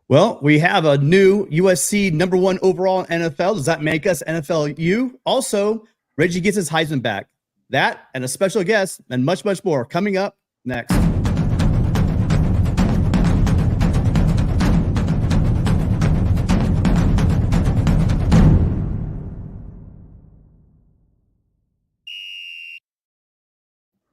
Well, we have a new USC #1 overall in NFL. Does that make us NFLU? Also, Reggie gets his Heisman back. That and a special guest and much, much more coming up next.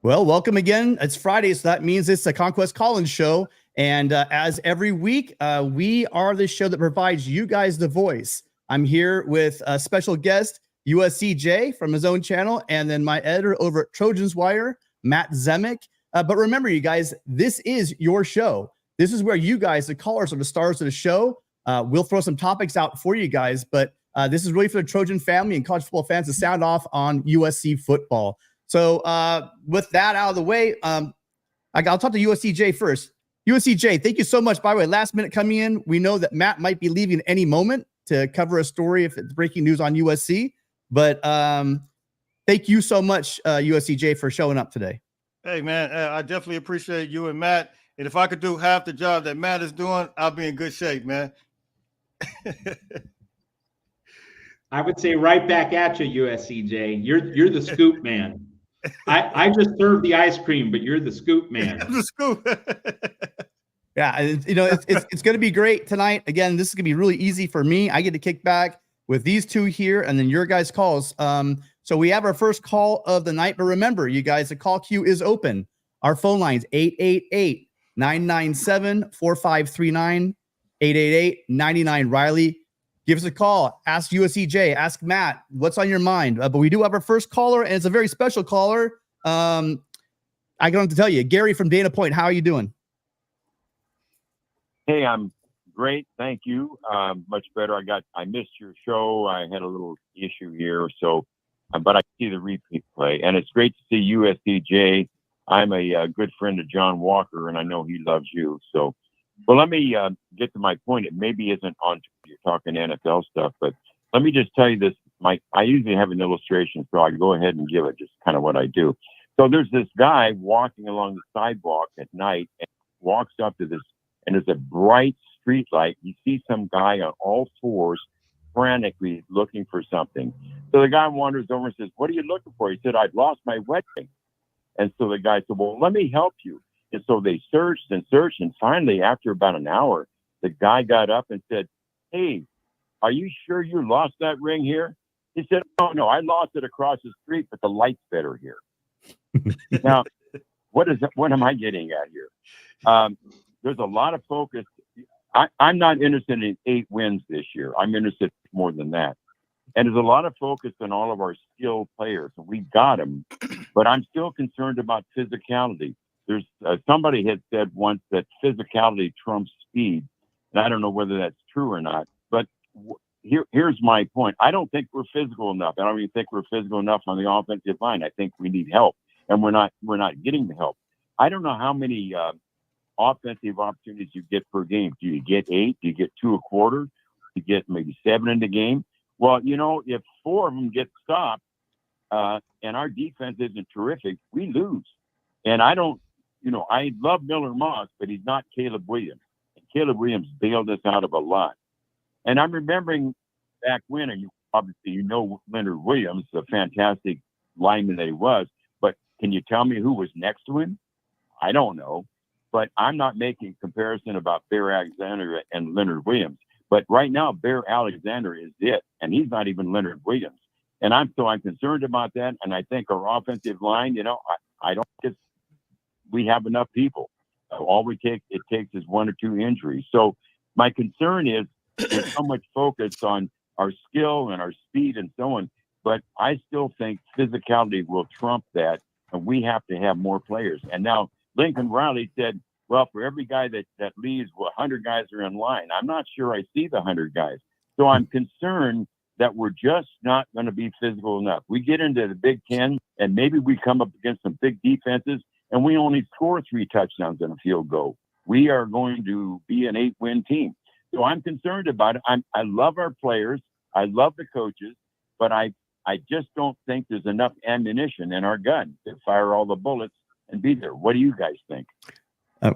Well, welcome again. It's Friday, so that means it's the Conquest Collins show. And as every week, we are the show that provides you guys the voice. I'm here with a special guest, USC Jay from his own channel, and then my editor over at Trojans Wire, Matt Zemek. But remember, you guys, this is your show. This is where you guys, the callers, are the stars of the show. We'll throw some topics out for you guys, but this is really for the Trojan family and college football fans to sound off on USC football. So with that out of the way, I'll talk to USCJ first. USCJ, thank you so much. By the way, last minute coming in. We know that Matt might be leaving any moment to cover a story if it's breaking news on USC. But thank you so much, USCJ, for showing up today. Hey, man, I definitely appreciate you and Matt. And if I could do half the job that Matt is doing, I'll be in good shape, man. I would say right back at you, USCJ. You're the scoop man. I just served the ice cream, but you're the scoop man. The scoop. Yeah, it's going to be great tonight. Again, this is going to be really easy for me. I get to kick back with these two here, and then your guys' calls. So we have our first call of the night, but remember, you guys, the call queue is open. Our phone lines 888-997-4539, 888-99 Riley. Give us a call. Ask USCJ. Ask Matt. What's on your mind? But we do have our first caller, and it's a very special caller. I don't have to tell you. Gary from Dana Point. How are you doing? Hey, I'm great. Thank you. Much better. I missed your show. I had a little issue here. So, but I see the repeat play, and it's great to see USCJ. I'm a good friend of John Walker, and I know he loves you. So, well, let me get to my point. It maybe isn't on you're talking NFL stuff, but let me just tell you this. I usually have an illustration, so I go ahead and give it just kind of what I do. So there's this guy walking along the sidewalk at night and walks up to this, and there's a bright street light. You see some guy on all fours frantically looking for something. So the guy wanders over and says, "What are you looking for?" He said, "I've lost my wedding." And so the guy said, "Well, let me help you." And so they searched and searched. And finally, after about an hour, the guy got up and said, "Hey, are you sure you lost that ring here?" He said, "Oh, no, I lost it across the street, but the light's better here." Now, what am I getting at here? There's a lot of focus. I'm not interested in 8 wins this year. I'm interested in more than that. And there's a lot of focus on all of our skilled players, and we got them. But I'm still concerned about physicality. There's somebody had said once that physicality trumps speed, and I don't know whether that's true or not. But here's my point. I don't think we're physical enough. I don't even think we're physical enough on the offensive line. I think we need help, and we're not getting the help. I don't know how many offensive opportunities you get per game. Do you get 8? Do you get 2 a quarter? Do you get maybe 7 in the game? Well, if 4 of them get stopped and our defense isn't terrific, we lose. And I love Miller Moss, but he's not Caleb Williams. And Caleb Williams bailed us out of a lot. And I'm remembering back when, and Leonard Williams, the fantastic lineman that he was, but can you tell me who was next to him? I don't know. But I'm not making comparison about Bear Alexander and Leonard Williams. But right now, Bear Alexander is it, and he's not even Leonard Williams. And I'm concerned about that. And I think our offensive line, I don't think we have enough people. All it takes is 1 or 2 injuries. So my concern is there's so much focus on our skill and our speed and so on. But I still think physicality will trump that, and we have to have more players. And now Lincoln Riley said, well, for every guy that leaves, 100 guys are in line. I'm not sure I see the 100 guys. So I'm concerned that we're just not going to be physical enough. We get into the Big Ten, and maybe we come up against some big defenses, and we only score 3 touchdowns and a field goal. We are going to be an 8-win team. So I'm concerned about it. I love our players. I love the coaches, but I just don't think there's enough ammunition in our gun to fire all the bullets and be there. What do you guys think?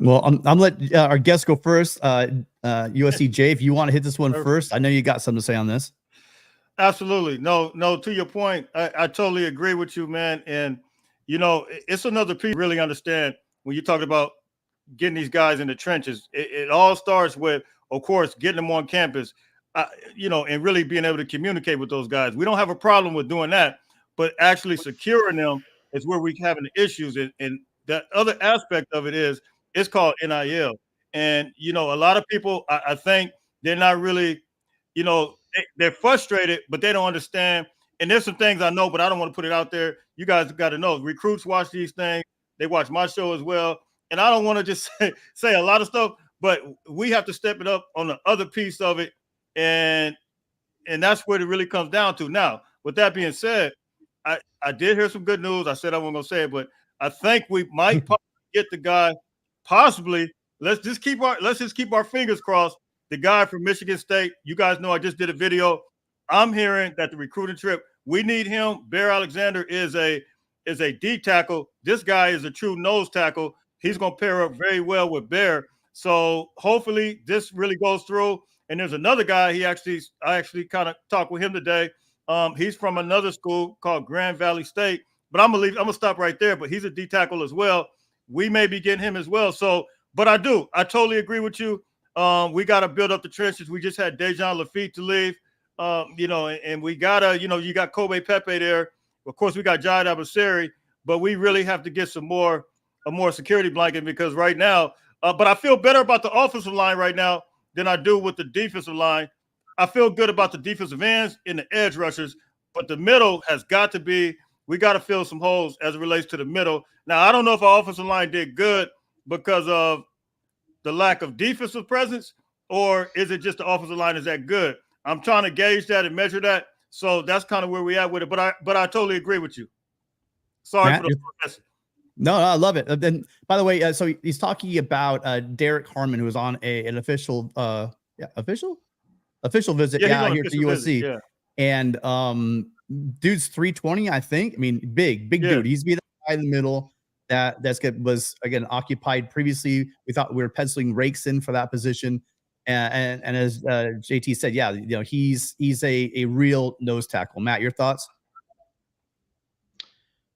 Well, I'm let our guest go first. USC Jay, if you want to hit this one first, I know you got something to say on this. Absolutely. No, to your point, I totally agree with you, man. And, it's another piece to really understand when you're talking about getting these guys in the trenches. It all starts with, of course, getting them on campus, and really being able to communicate with those guys. We don't have a problem with doing that, but actually securing them is where we're having the issues. And that other aspect of it is, it's called NIL. And, a lot of people, I think they're not really, they're frustrated, but they don't understand. And there's some things I know, but I don't want to put it out there. You guys got to know. Recruits watch these things. They watch my show as well. And I don't want to just say a lot of stuff, but we have to step it up on the other piece of it. And that's what it really comes down to. Now, with that being said, I did hear some good news. I said I wasn't going to say it, but I think we might get the guy, possibly. Let's just keep our fingers crossed. The guy from Michigan State. You guys know I just did a video. I'm hearing that the recruiting trip, we need him. Bear Alexander is a D tackle. This guy is a true nose tackle. He's going to pair up very well with Bear. So hopefully this really goes through. And there's another guy. I actually kind of talked with him today. He's from another school called Grand Valley State. But I'm gonna stop right there. But he's a D tackle as well. We may be getting him as well. So, but I totally agree with you. We got to build up the trenches. We just had Dejan Lafitte to leave, and we gotta, you got Kobe Pepe there. Of course, we got Jai Abasari, but we really have to get a more security blanket because right now. But I feel better about the offensive line right now than I do with the defensive line. I feel good about the defensive ends and the edge rushers, but the middle has got to be. We got to fill some holes as it relates to the middle. Now, I don't know if our offensive line did good because of the lack of defensive presence, or is it just the offensive line is that good? I'm trying to gauge that and measure that. So that's kind of where we at with it. But I totally agree with you. Sorry Matt, for the message. No, I love it. And by the way, so he's talking about Derek Harmon, who was on an official visit, here to USC. Visit, yeah. And dude's 320, I think. I mean, big dude. He's be the guy in the middle that was again occupied previously. We thought we were penciling Rakes in for that position, and as JT said, he's a real nose tackle. Matt, your thoughts?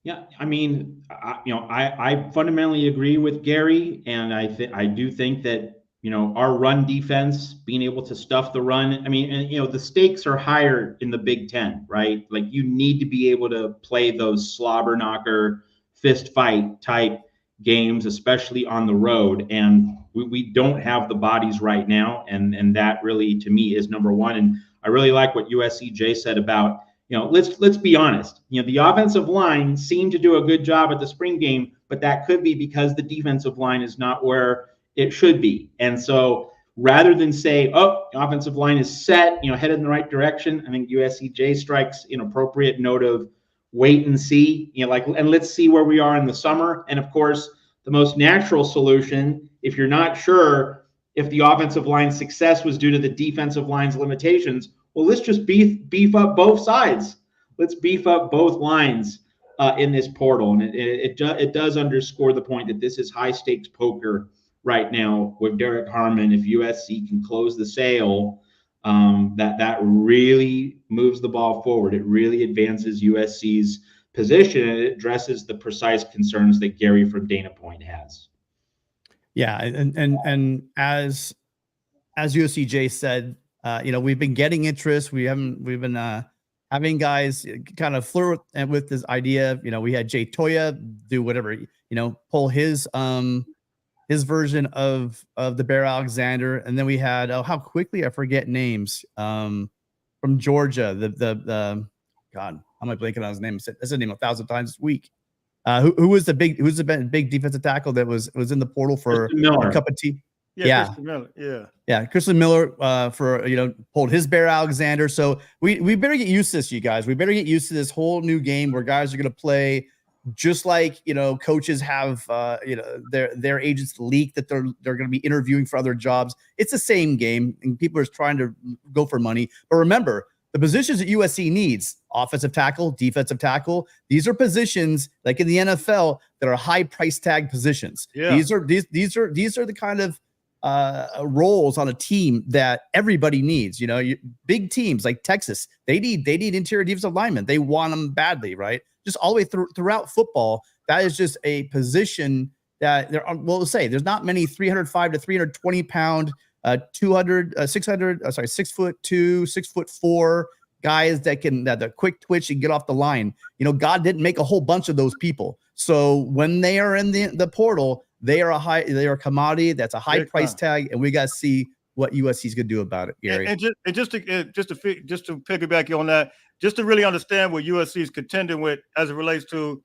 Yeah, I mean, I fundamentally agree with Gary, and I do think that our run defense, being able to stuff the run. I mean, and the stakes are higher in the Big Ten, right? Like you need to be able to play those slobber knocker, fist fight type games, especially on the road. And we don't have the bodies right now, and that really to me is number one. And I really like what USC Jay said about. Let's be honest. The offensive line seemed to do a good job at the spring game, but that could be because the defensive line is not where it should be. And so rather than say, oh, the offensive line is set, headed in the right direction, I think USCJ strikes an appropriate note of wait and see, and let's see where we are in the summer. And of course, the most natural solution, if you're not sure if the offensive line's success was due to the defensive line's limitations, well, let's just beef up both sides. Let's beef up both lines in this portal. And it does underscore the point that this is high stakes poker right now with Derek Harmon. If USC can close the sale, that really moves the ball forward. It really advances USC's position, and it addresses the precise concerns that Gary from Dana Point has. Yeah, and as USCJ said, we've been getting interest. We've been having guys kind of flirt with this idea. We had Jay Toya do whatever, pull his version of the Bear Alexander, and then we had how quickly I forget names from Georgia. The God, how am I blanking on his name? That's his name 1,000 times this week. Who was the big defensive tackle that was in the portal for a cup of tea? Yeah. Christian Miller. Yeah. Christian Miller for pulled his Bear Alexander. So we better get used to this, you guys. We better get used to this whole new game where guys are going to play just like coaches have their agents leak that they're going to be interviewing for other jobs. It's the same game, and people are trying to go for money. But remember, the positions that USC needs, offensive tackle, defensive tackle, these are positions like in the NFL that are high price tag positions. Yeah. These are the kind of roles on a team that everybody needs. You know, big teams like Texas, they need interior defensive linemen. They want them badly, right? Just all the way throughout football. That is just a position that there are, well, let's say there's not many 305 to 320 pound, 6'2", 6'4" guys that the quick twitch and get off the line. You know, God didn't make a whole bunch of those people. So when they are in the portal, they are a commodity. That's a high price tag, and we got to see what USC is going to do about it, Gary. And just to piggyback on that, just to really understand what USC is contending with as it relates to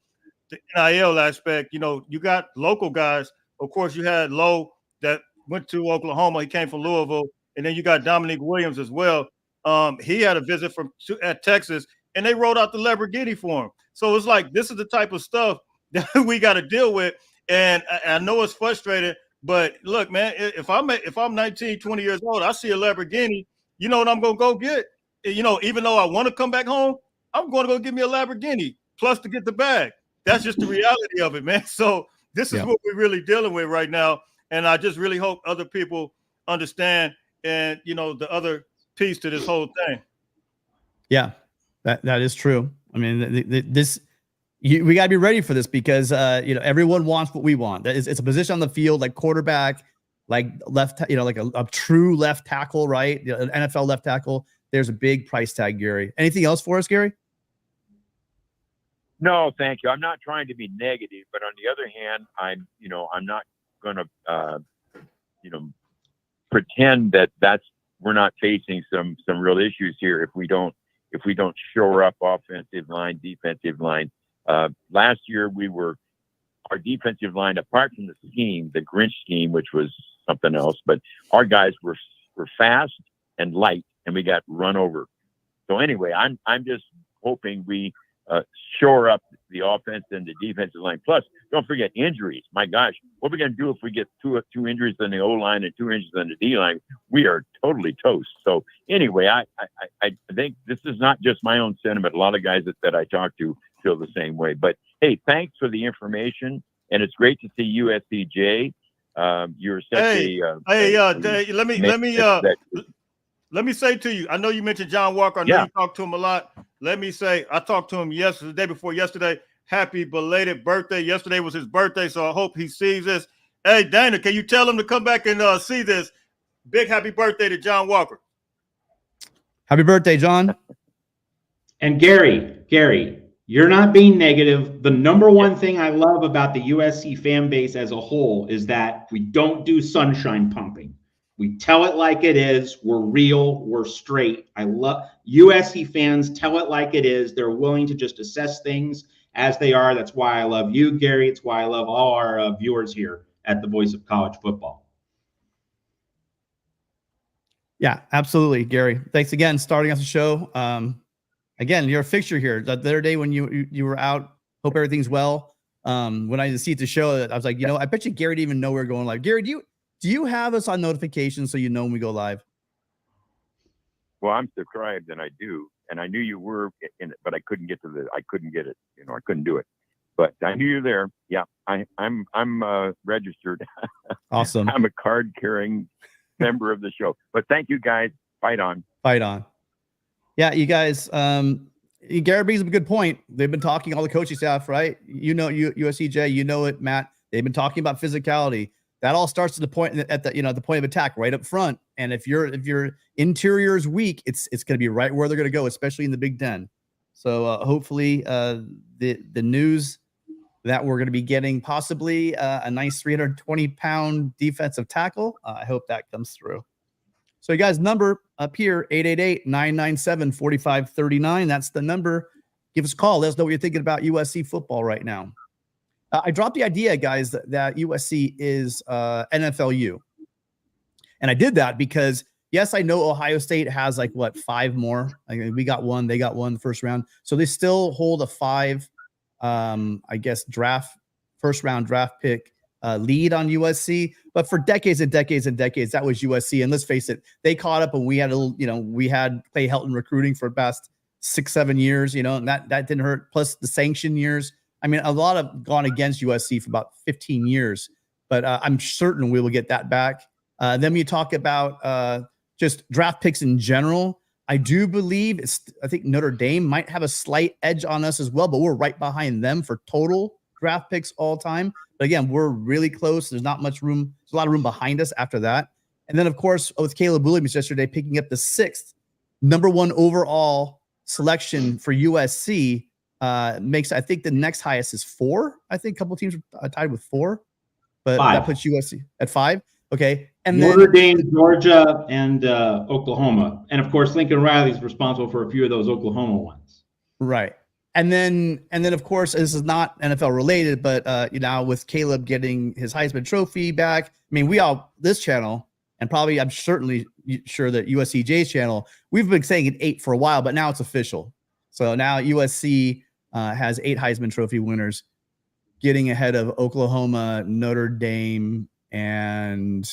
the NIL aspect. You know, you got local guys. Of course, you had Lowe that went to Oklahoma. He came from Louisville, and then you got Dominique Williams as well. He had a visit at Texas, and they rolled out the Lamborghini for him. So it's like this is the type of stuff that we got to deal with. And I know it's frustrating, but look, man, if I'm 19, 20 years old, I see a Lamborghini, you know what I'm going to go get? You know, even though I want to come back home, I'm going to go get me a Lamborghini plus to get the bag. That's just the reality of it, man. So this is what we're really dealing with right now. And I just really hope other people understand and, you know, the other piece to this whole thing. Yeah, that is true. I mean, we got to be ready for this because, you know, everyone wants what we want. It's a position on the field like quarterback, like left, you know, like a true left tackle, right? An NFL left tackle. There's a big price tag, Gary. Anything else for us, Gary? No, thank you. I'm not trying to be negative, but on the other hand, I'm not going to, pretend that we're not facing some real issues here if we don't shore up offensive line, defensive line. Last year our defensive line, apart from the scheme, the Grinch scheme, which was something else, but our guys were fast and light, and we got run over. So anyway, I'm just hoping we shore up the offense and the defensive line. Plus, don't forget injuries. My gosh, what are we going to do if we get two injuries on the O line and 2 injuries on the D line? We are totally toast. So anyway, I think this is not just my own sentiment. A lot of guys that I talk to feel the same way. But hey, thanks for the information, and it's great to see USCJ. You're such let me say to you, I know you mentioned John Walker. I know you talked to him a lot. Let me say, I talked to him the day before yesterday. Happy belated birthday. Yesterday was his birthday, so I hope he sees this. Hey, Dana, can you tell him to come back and see this? Big happy birthday to John Walker. Happy birthday, John. And Gary, you're not being negative. The number one thing I love about the USC fan base as a whole is that we don't do sunshine pumping. We tell it like it is. We're real. We're straight. I love USC fans. Tell it like it is. They're willing to just assess things as they are. That's why I love you, Gary. It's why I love all our viewers here at the Voice of College Football. Yeah, absolutely, Gary. Thanks again. Starting off the show. Again, you're a fixture here. The other day when you were out, hope everything's well. When I see the show, I was like, I bet you Gary didn't even know we were going live. Gary, do you have us on notifications so you know when we go live? Well, I'm subscribed and I do, and I knew you were in it, but I couldn't get it. I couldn't do it, but I knew you're there. Yeah, I'm registered. Awesome. I'm a card carrying member of the show. But thank you guys. Fight on. Fight on. Yeah, you guys. Gary brings up a good point. They've been talking, all the coaching staff, right? USCJ, you know it, Matt. They've been talking about physicality. That all starts at the point the point of attack, right up front. And if your interior is weak, it's going to be right where they're going to go, especially in the Big Ten. So hopefully the news that we're going to be getting possibly a nice 320-pound defensive tackle. I hope that comes through. So you guys, number up here, 888-997-4539. That's the number. Give us a call. Let us know what you're thinking about USC football right now. I dropped the idea, guys, that USC is NFLU. And I did that because, yes, I know Ohio State has 5 more. I mean, we got one. They got one the first round. So they still hold a 5, first round draft pick lead on USC, but for decades and decades and decades, that was USC. And let's face it, they caught up, and we had we had Clay Helton recruiting for the past 6-7 years, and that didn't hurt. Plus the sanction years. I mean, a lot have gone against USC for about 15 years, but I'm certain we will get that back. Then when you talk about just draft picks in general, I do believe I think Notre Dame might have a slight edge on us as well, but we're right behind them for total draft picks all time. But again, we're really close. There's not much room. There's a lot of room behind us after that. And then, of course, with Caleb Williams yesterday picking up the 6th #1 overall selection for USC, makes, I think the next highest is 4. I think a couple teams are tied with 4, but 5. that puts USC at 5. Okay. And Notre Dame, Georgia, and Oklahoma. And of course, Lincoln Riley is responsible for a few of those Oklahoma ones. Right. And then of course, this is not NFL related, but with Caleb getting his Heisman Trophy back, I mean, this channel, and probably I'm certainly sure that USCJ's channel, we've been saying it 8 for a while, but now it's official. So now USC has 8 Heisman Trophy winners, getting ahead of Oklahoma, Notre Dame, and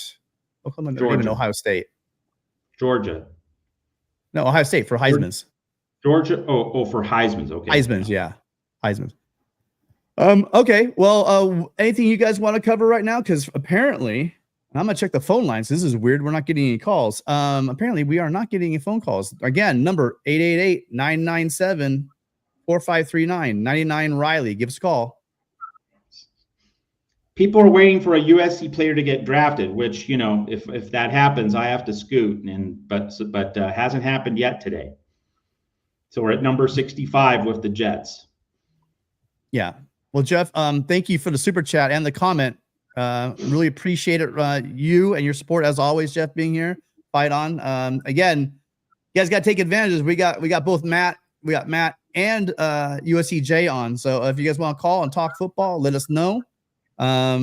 Ohio State. Georgia. No, Ohio State for Heisman's. Georgia. Oh, for Heisman's. Okay. Heisman's, yeah. Heisman's. Okay. Well, anything you guys want to cover right now? Because apparently, and I'm gonna check the phone lines. This is weird. We're not getting any calls. Apparently, we are not getting any phone calls. Again, number 888-997-4539. 99 Riley. Give us a call. People are waiting for a USC player to get drafted, which, if that happens, I have to scoot, but hasn't happened yet today. So we're at number 65 with the Jets. Yeah. Well, Jeff, thank you for the super chat and the comment. Really appreciate it. You and your support as always, Jeff, being here. Fight on. Again, you guys got to take advantage. We got both Matt and USCJ on. So if you guys want to call and talk football, let us know. How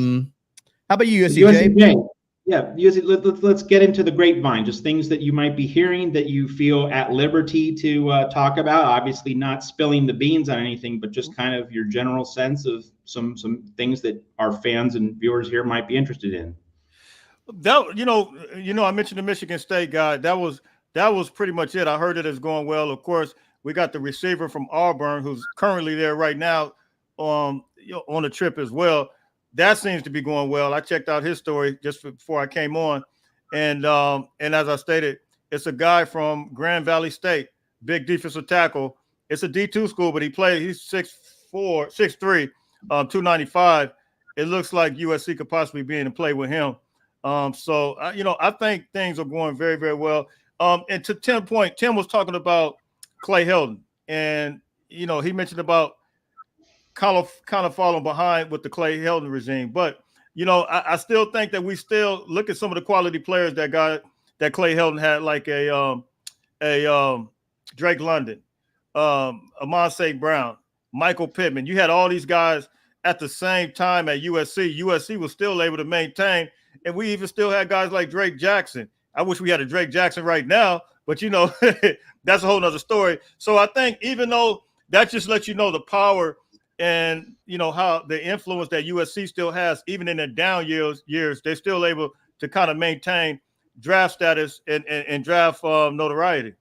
about you, USCJ? Yeah, let's get into the grapevine. Just things that you might be hearing that you feel at liberty to talk about. Obviously, not spilling the beans on anything, but just kind of your general sense of some things that our fans and viewers here might be interested in. That I mentioned the Michigan State guy. That was pretty much it. I heard it is going well. Of course, we got the receiver from Auburn who's currently there right now on a trip as well. That seems to be going well. I checked out his story just before I came on. And as I stated, it's a guy from Grand Valley State, big defensive tackle. It's a D2 school, but he's 6'4", 6'3", 295. It looks like USC could possibly be in and play with him. So I think things are going very, very well. And to Tim's point, Tim was talking about Clay Helton, and he mentioned about kind of falling behind with the Clay Helton regime. But, I still think that we still look at some of the quality players that Clay Helton had, like a Drake London, Amon St. Brown, Michael Pittman. You had all these guys at the same time at USC. USC was still able to maintain, and we even still had guys like Drake Jackson. I wish we had a Drake Jackson right now, but that's a whole nother story. So I think even though that just lets you know the power and how the influence that USC still has, even in their down years, they're still able to kind of maintain draft status and draft notoriety.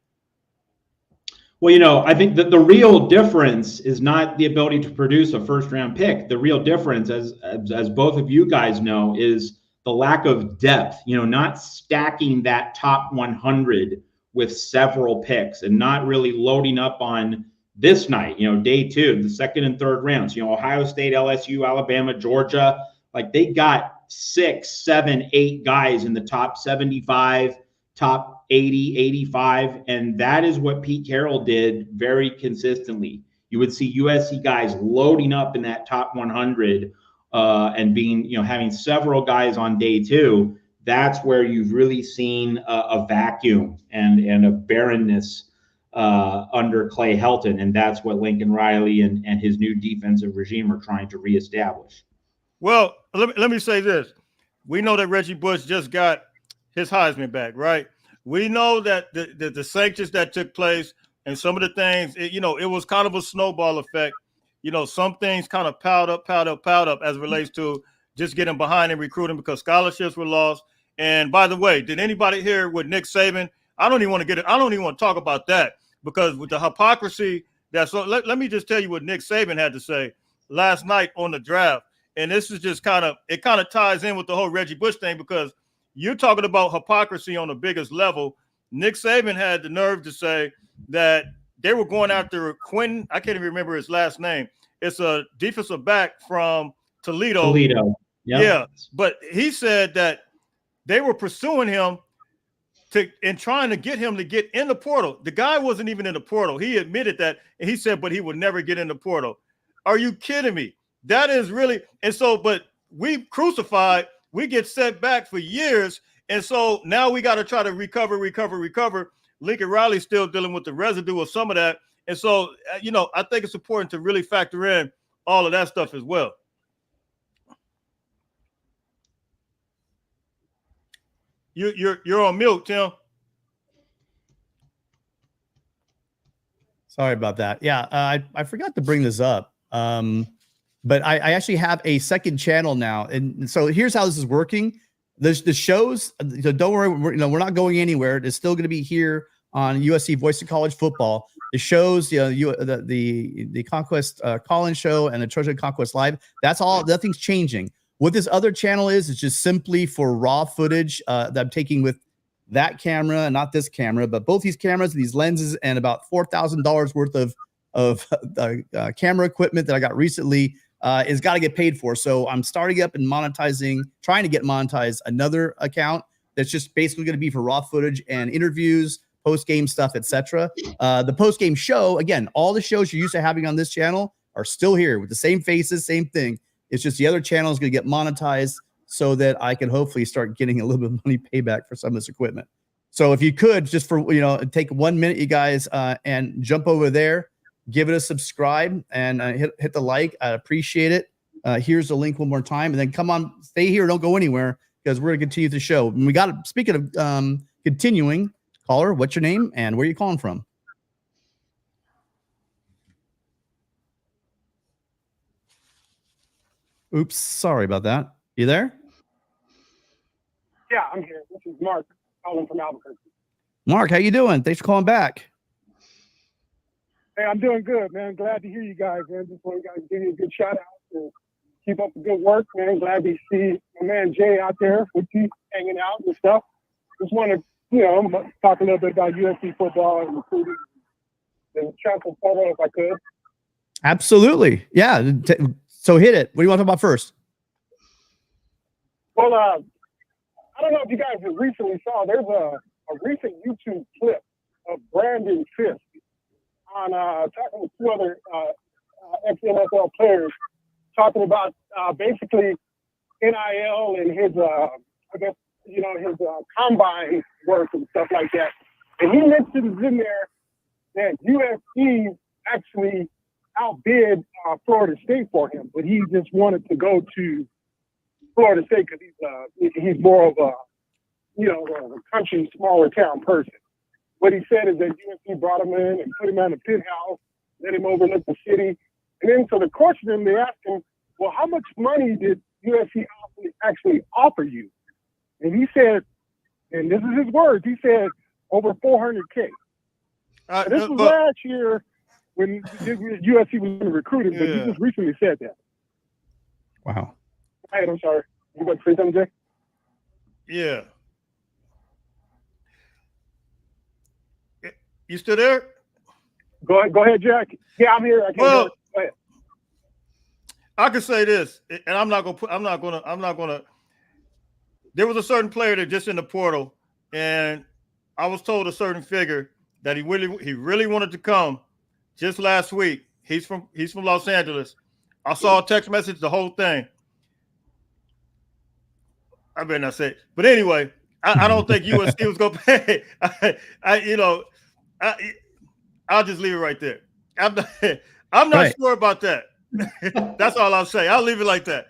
Well, I think that the real difference is not the ability to produce a first-round pick. The real difference, as both of you guys know, is the lack of depth. Not stacking that top 100 with several picks and not really loading up on this night, day 2, the second and third rounds, Ohio State, LSU, Alabama, Georgia, like they got 6, 7, 8 guys in the top 75, top 80, 85. And that is what Pete Carroll did very consistently. You would see USC guys loading up in that top 100 and being, having several guys on day 2. That's where you've really seen a vacuum and a barrenness under Clay Helton, and that's what Lincoln Riley and his new defensive regime are trying to reestablish. Well, let me say this. We know that Reggie Bush just got his Heisman back, right? We know that the sanctions that took place and some of the things, it was kind of a snowball effect. Some things kind of piled up as it relates to just getting behind in recruiting because scholarships were lost. And by the way, did anybody hear with Nick Saban? I don't even want to talk about that because with the hypocrisy let me just tell you what Nick Saban had to say last night on the draft. And this is just kind of ties in with the whole Reggie Bush thing because you're talking about hypocrisy on the biggest level. Nick Saban had the nerve to say that they were going after Quentin. I can't even remember his last name. It's a defensive back from Toledo. Yep. Yeah. But he said that they were pursuing him and trying to get him to get in the portal. The guy wasn't even in the portal. He admitted that. And he said, but he would never get in the portal. Are you kidding me? That is really, and so, but we crucified, we get set back for years. And so now we got to try to recover. Lincoln Riley's still dealing with the residue of some of that. And so, I think it's important to really factor in all of that stuff as well. You're on mute, Tim. Sorry about that. Yeah, I forgot to bring this up. But I actually have a second channel now. And so here's how this is working. The shows, so don't worry, we're not going anywhere. It's still going to be here on USC Voice of College Football. The shows, the Conquest call-in show and the Trojan Conquest Live, that's all, nothing's changing. What this other channel is just simply for raw footage that I'm taking with that camera and not this camera, but both these cameras, these lenses, and about $4,000 worth of camera equipment that I got recently is got to get paid for. So I'm starting up and trying to get monetized another account that's just basically going to be for raw footage and interviews, post-game stuff, etc. The post-game show, again, all the shows you're used to having on this channel are still here with the same faces, same thing. It's just the other channel is going to get monetized so that I can hopefully start getting a little bit of money payback for some of this equipment. So if you could just for, take 1 minute, you guys, and jump over there, give it a subscribe and hit the like. I appreciate it. Here's the link one more time, and then come on, stay here. Don't go anywhere because we're going to continue the show. And we got, speaking of continuing, caller, what's your name and where are you calling from? Oops, sorry about that. You there? Yeah, I'm here. This is Mark calling from Albuquerque. Mark, how you doing? Thanks for calling back. Hey, I'm doing good, man. Glad to hear you guys, man. Just want you guys to give you a good shout out and keep up the good work, man. Glad to see my man Jay out there with you hanging out and stuff. Just want to, talk a little bit about USC football and recruiting and transfer portal if I could. Absolutely. Yeah. So hit it. What do you want to talk about first? Well, I don't know if you guys recently saw, there's a recent YouTube clip of Brandon Fisk on talking with two other ex-NFL players, talking about basically NIL and his, his combine work and stuff like that. And he mentions in there that USC actually outbid Florida State for him, but he just wanted to go to Florida State because he's more of a country, smaller town person. What he said is that USC brought him in and put him in a pit house, let him overlook the city. And then so the question him, they asked him, well, how much money did USC actually offer you? And he said, and this is his words, he said over $400K. This was last year when USC was recruited, but he just recently said that. Wow. Hey, I'm sorry. You about to say something, Jay? Yeah. You still there? Go ahead, Jack. Yeah, I'm here. Go ahead. I can say this, and I'm not gonna. There was a certain player that just in the portal, and I was told a certain figure that he really wanted to come just last week. He's from Los Angeles. I saw a text message, the whole thing. I better not say it. But anyway, I don't think USC was going to pay. I'll just leave it right there. I'm not sure about that. That's all I'll say. I'll leave it like that.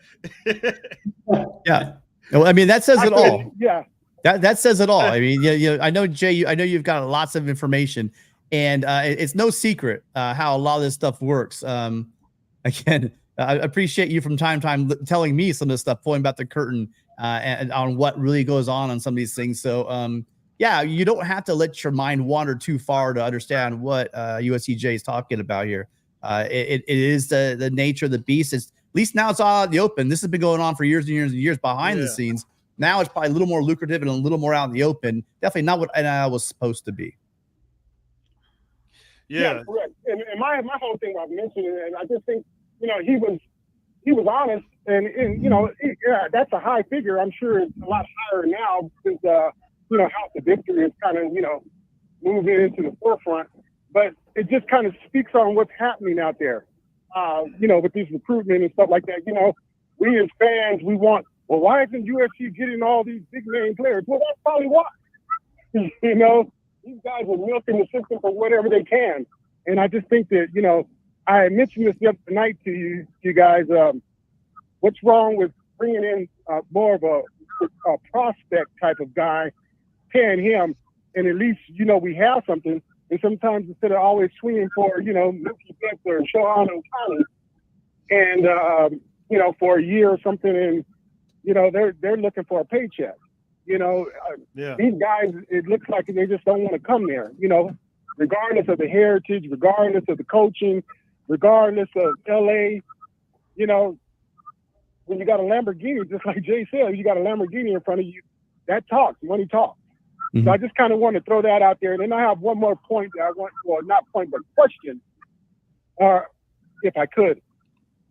Yeah. Well, I mean, that says it all. Yeah. That says it all. I mean, I know, Jay, I know you've got lots of information, and it's no secret how a lot of this stuff works. Again, I appreciate you from time to time telling me some of this stuff, pulling back the curtain and on what really goes on some of these things. So, yeah, you don't have to let your mind wander too far to understand what USCJ is talking about here. It is the nature of the beast. At least now it's all out in the open. This has been going on for years and years and years behind the scenes. Now it's probably a little more lucrative and a little more out in the open. Definitely not what NIL was supposed to be. Yeah, correct. And my whole thing about mentioning it, and I just think, you know, he was honest, and you know, that's a high figure. I'm sure it's a lot higher now since you know, House of Victory is kind of, you know, moving into the forefront. But it just kind of speaks on what's happening out there, you know, with these recruitment and stuff like that. You know, we as fans, we want, well, why isn't USC getting all these big name players? Well, that's probably why. You know, these guys are milking the system for whatever they can. And I just think that, you know, I mentioned this the other night to you guys. What's wrong with bringing in more of a prospect type of guy, paying him, and at least, you know, we have something. And sometimes instead of always swinging for, you know, Mookie Betts or Shohei Ohtani, and you know, for a year or something, and you know, they're looking for a paycheck. You know, these guys, it looks like they just don't want to come there. You know, regardless of the heritage, regardless of the coaching, regardless of LA, you know, when you got a Lamborghini, just like Jay said, you got a Lamborghini in front of you, that talks, money talks. Mm-hmm. So I just kind of want to throw that out there. And then I have one more point that I want, well, not point, but question, if I could.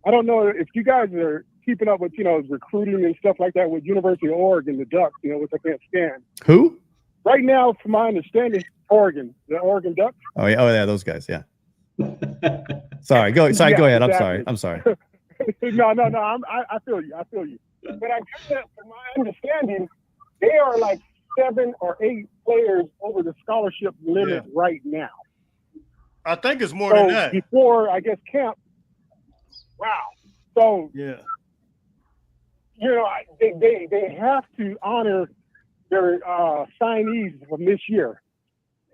I don't know if you guys are keeping up with, you know, recruiting and stuff like that with University of Oregon, the Ducks, you know, which I can't stand. Who? Right now, from my understanding, Oregon, the Oregon Ducks. Oh yeah, those guys, yeah. Sorry, go ahead. Exactly. I'm sorry. No. I feel you. But I guess from my understanding, they are like 7 or 8 players over the scholarship limit right now. I think it's more than that. Before, I guess, camp. Wow. So, you know, they have to honor their signees from this year.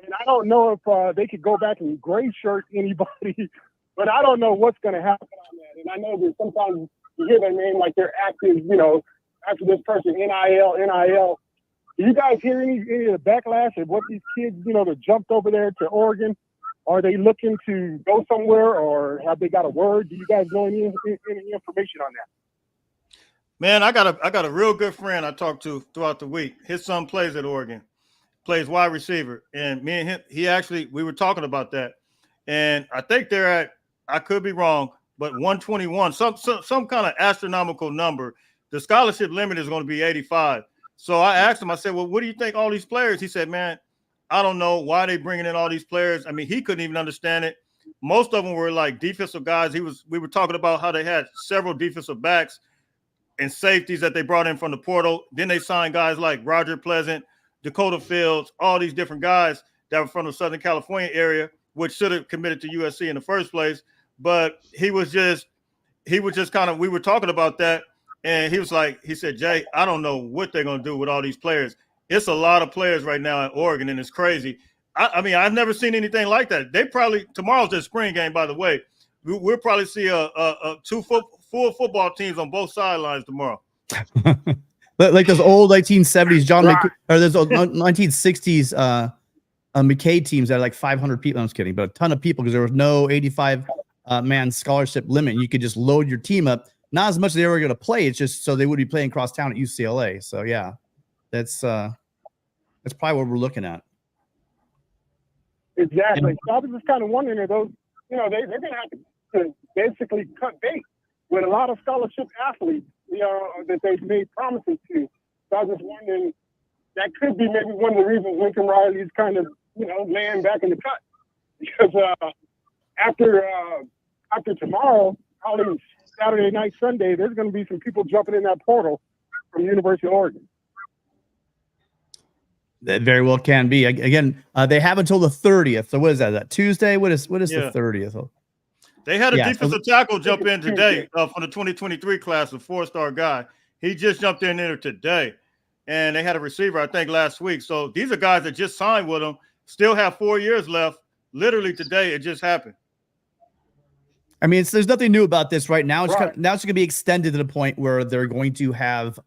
And I don't know if they could go back and gray shirt anybody, but I don't know what's going to happen on that. And I know that sometimes you hear their name like they're active, you know, after this person, NIL. Do you guys hear any of the backlash of what these kids, you know, that jumped over there to Oregon? Are they looking to go somewhere, or have they got a word? Do you guys know any information on that? Man, I got a real good friend I talked to throughout the week. His son plays at Oregon, plays wide receiver, and me and him, we were talking about that, and I think they're at, I could be wrong, but 121, some kind of astronomical number. The scholarship limit is going to be 85. So I asked him, I said, well, what do you think all these players? He said, man, I don't know why they bringing in all these players. I mean, he couldn't even understand it. Most of them were like defensive guys. We were talking about how they had several defensive backs and safeties that they brought in from the portal. Then they signed guys like Roger Pleasant, Dakota Fields, all these different guys that were from the Southern California area, which should have committed to USC in the first place. But he was just kind of, we were talking about that. And he said, Jay, I don't know what they're going to do with all these players. It's a lot of players right now at Oregon, and it's crazy. I mean, I've never seen anything like that. They probably, tomorrow's their spring game, by the way. We'll probably see two full football teams on both sidelines tomorrow. Like those old 1970s or those old 1960s McKay teams that are like 500 people. I'm just kidding, but a ton of people because there was no 85 man scholarship limit. You could just load your team up. Not as much as they were going to play. It's just so they would be playing cross town at UCLA. So yeah, that's probably what we're looking at. Exactly. So I was just kind of wondering if those, you know, they're going to have to basically cut bait with a lot of scholarship athletes, you know, that they've made promises to. So I was just wondering, that could be maybe one of the reasons Lincoln Riley is kind of, you know, laying back in the cut. Because after tomorrow, probably Saturday night, Sunday, there's going to be some people jumping in that portal from University of Oregon. That very well can be. Again, they have until the 30th. So what is that? That Tuesday? What is the 30th? They had a defensive tackle jump in today from the 2023 class, a 4-star guy. He just jumped in there today. And they had a receiver, I think, last week. So these are guys that just signed with them, still have 4 years left. Literally today, it just happened. I mean, there's nothing new about this right now. It's Right. now it's going to be extended to the point where they're going to have,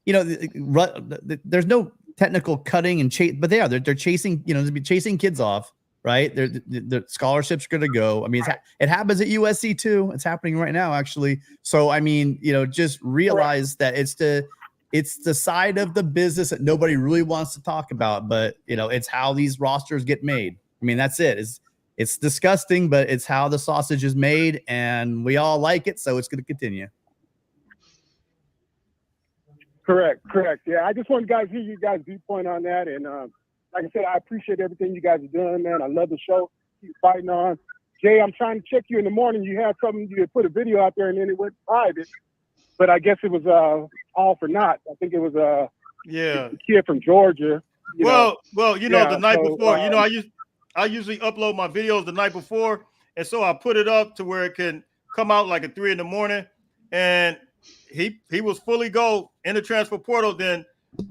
there's no technical cutting and chase, but they're chasing, they'll be chasing kids off, right? The scholarships are going to go. I mean, it happens at USC too. It's happening right now, actually. So, I mean, just realize that it's the side of the business that nobody really wants to talk about, but it's how these rosters get made. I mean, that's it. It's disgusting, but it's how the sausage is made, and we all like it, so it's going to continue. Correct. Yeah, I just want to hear you guys' viewpoint on that. And like I said, I appreciate everything you guys are doing, man. I love the show. Keep fighting on. Jay, I'm trying to check you in the morning. You had something, you had put a video out there, and then it went private. But I guess it was all for naught. I think it was a kid from Georgia. The night before, I usually upload my videos the night before, and so I put it up to where it can come out like at 3 a.m. And he was fully go in the transfer portal. Then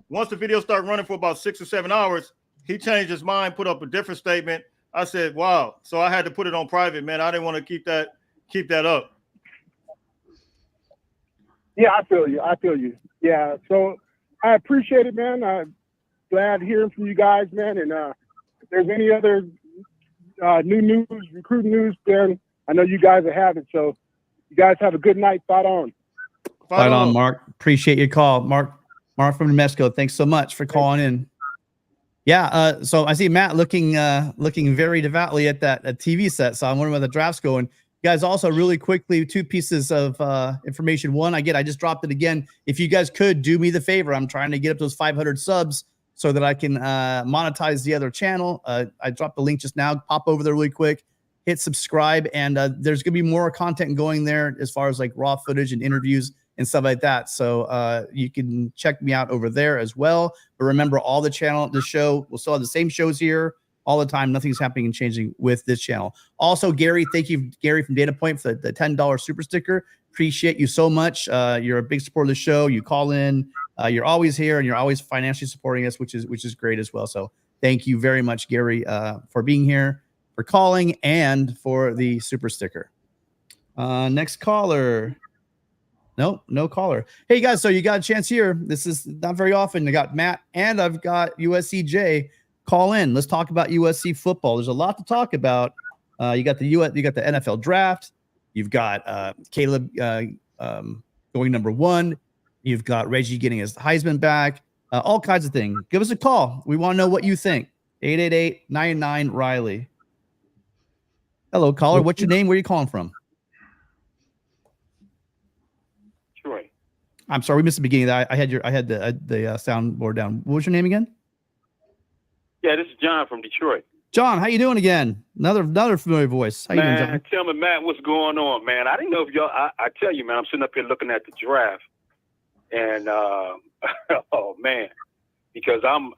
once the video started running for about 6 or 7 hours, he changed his mind, put up a different statement. I said, wow. So I had to put it on private, man. I didn't want to keep that up. Yeah, I feel you. Yeah. So I appreciate it, man. I'm glad hearing from you guys, man. And if there's any other new news, recruiting news, then I know you guys will have it. So you guys have a good night. Fight on. Fight on, Mark. Appreciate your call. Mark from New Mexico. Thanks so much for calling in. Yeah. So I see Matt looking very devoutly at that TV set. So I'm wondering where the draft's going. You guys, also really quickly, 2 pieces of information. One, I just dropped it again. If you guys could do me the favor, I'm trying to get up those 500 subs so that I can monetize the other channel. I dropped the link just now. Pop over there really quick, hit subscribe, and there's going to be more content going there as far as like raw footage and interviews and stuff like that. So you can check me out over there as well. But remember, all the show, we'll still have the same shows here all the time. Nothing's happening and changing with this channel. Also, Gary, thank you, Gary from Data Point, for the $10 super sticker. Appreciate you so much. You're a big supporter of the show. You call in. You're always here, and you're always financially supporting us, which is great as well. So thank you very much, Gary, for being here, for calling, and for the super sticker. Next caller. No caller. Hey guys, so you got a chance here. This is not very often. I got Matt and I've got USC Jay. Call in. Let's talk about USC football. There's a lot to talk about. You got the NFL draft. You've got Caleb going number 1. You've got Reggie getting his Heisman back. All kinds of things. Give us a call. We want to know what you think. 888-99-Riley. Hello, caller. What's your name? Where are you calling from? Troy. I'm sorry, we missed the beginning. I had the soundboard down. What was your name again? Yeah, this is John from Detroit. John, how you doing again? Another familiar voice. How you doing, John? Tell me, Matt, what's going on, man? I didn't know if y'all. I tell you, man, I'm sitting up here looking at the draft, and oh man, because I'm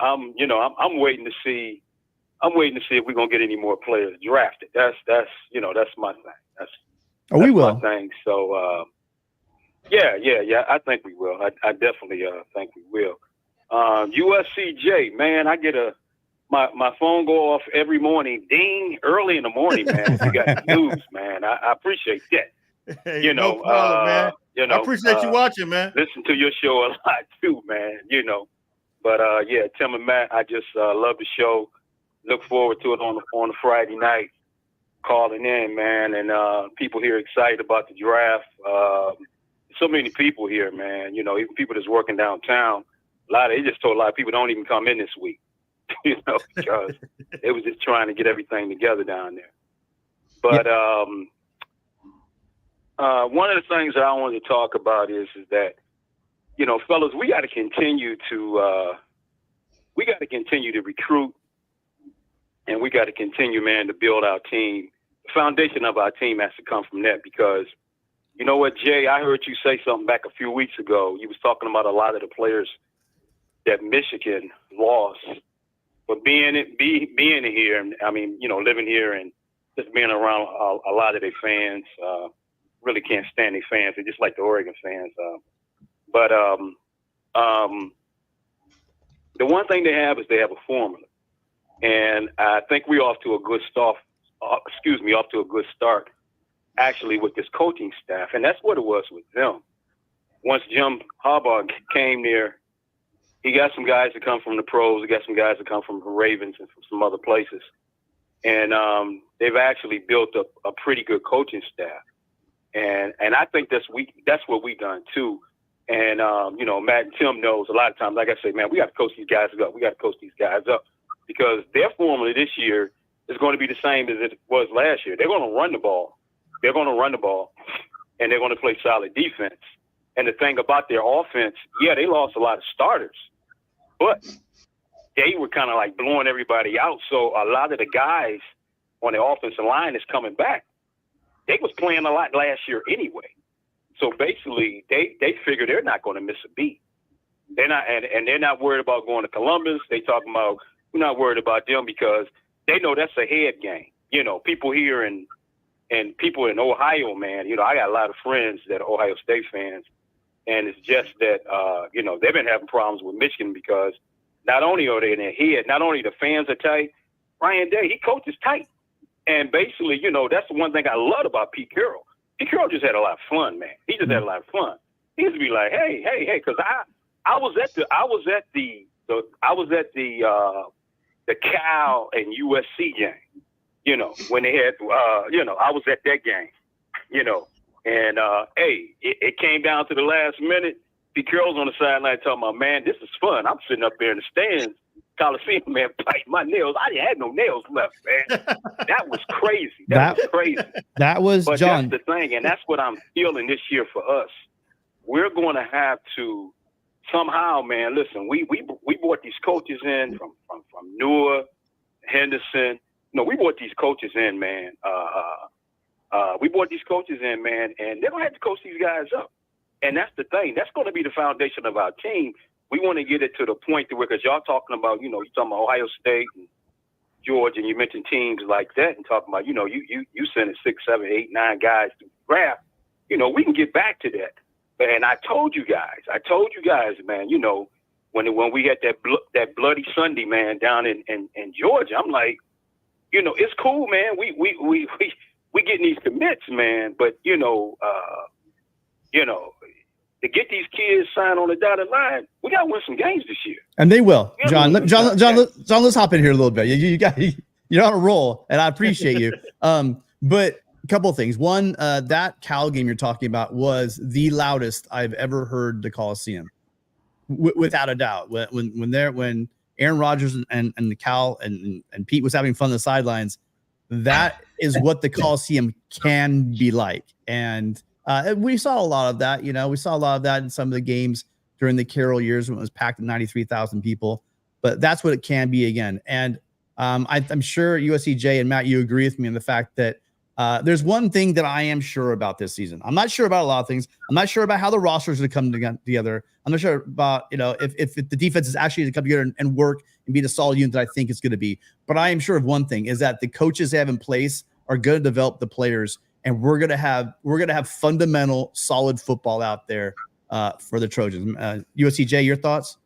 waiting to see. I'm waiting to see if we're gonna get any more players drafted. That's my thing. That's we will. My thing. So yeah. I think we will. I definitely think we will. USCJ, man, I get my phone go off every morning, ding, early in the morning, man. You got news, man. I appreciate that. Hey, no problem, man. I appreciate you watching, man. Listen to your show a lot too, man. But yeah, Tim and Matt, I just love the show. Look forward to it on a Friday night, calling in, man, and people here excited about the draft. So many people here, man. Even people that's working downtown. They just told a lot of people don't even come in this week, because they was just trying to get everything together down there. But one of the things that I wanted to talk about is that, fellas, we got to continue to recruit, and we got to continue, man, to build our team. The foundation of our team has to come from that, because you know what, Jay, I heard you say something back a few weeks ago. You was talking about a lot of the players that Michigan lost, but being here, I mean, living here and just being around a lot of their fans, really can't stand their fans. They're just like the Oregon fans. But the one thing they have is they have a formula, and I think we're off to a good start. actually with this coaching staff, and that's what it was with them. Once Jim Harbaugh came there, he got some guys that come from the pros. He got some guys that come from the Ravens and from some other places. And they've actually built up a pretty good coaching staff. And I think that's what we've done too. And, you know, Matt and Tim knows a lot of times, like I say, man, we got to coach these guys up. We got to coach these guys up because their formula this year is going to be the same as it was last year. They're going to run the ball. They're going to run the ball, and they're going to play solid defense. And the thing about their offense, yeah, they lost a lot of starters, but they were kind of like blowing everybody out. So a lot of the guys on the offensive line is coming back. They was playing a lot last year anyway. So basically, they figure they're not going to miss a beat. They're not, and they're not worried about going to Columbus. They talking about we're not worried about them because they know that's a head game. You know, people here and people in Ohio, man. You know, I got a lot of friends that are Ohio State fans, and it's just that you know they've been having problems with Michigan because not only are they in their head, not only the fans are tight. Ryan Day, he coaches tight, and basically, you know, that's the one thing I love about Pete Carroll. Pete Carroll just had a lot of fun, man. He just had a lot of fun. He used to be like, hey, because I was at the Cal and USC game, you know, when they had, you know, I was at that game, you know, and hey, it came down to the last minute. Pete Carroll's on the sideline talking about, man, this is fun. I'm sitting up there in the stands, Coliseum, man, biting my nails. I didn't have no nails left, man. That was crazy. That was crazy. That was but John. That's the thing, and that's what I'm feeling this year for us. We're going to have to somehow, man. Listen, we brought these coaches in from Newer, Henderson. No, we brought these coaches in, man. We brought these coaches in, man, and they're going to have to coach these guys up. And that's the thing. That's going to be the foundation of our team. We want to get it to the point to where, because y'all talking about, you know, you're talking about Ohio State and Georgia, and you mentioned teams like that, and talking about, you know, you sending 6, 7, 8, 9 guys to draft. You know, we can get back to that. And I told you guys, man, you know, when we had that bloody Sunday, man, down in Georgia, I'm like, you know, it's cool, man. We getting these commits, man, but you know, to get these kids signed on the dotted line, we got to win some games this year. And they will. John, let's hop in here a little bit. You're on a roll, and I appreciate you. But a couple of things. One, that Cal game you're talking about was the loudest I've ever heard the Coliseum, without a doubt. When Aaron Rodgers and the Cal and Pete was having fun on the sidelines, that is what the Coliseum can be like. And we saw a lot of that. You know, we saw a lot of that in some of the games during the Carroll years when it was packed at 93,000 people. But that's what it can be again. And I'm sure USCJ and Matt, you agree with me on the fact that there's one thing that I am sure about this season. I'm not sure about a lot of things. I'm not sure about how the rosters are going to come together. I'm not sure about, you know, if the defense is actually going to come together and work and be the solid unit that I think it's going to be. But I am sure of one thing, is that the coaches they have in place are going to develop the players, and we're going to have fundamental, solid football out there for the Trojans. USCJ, your thoughts?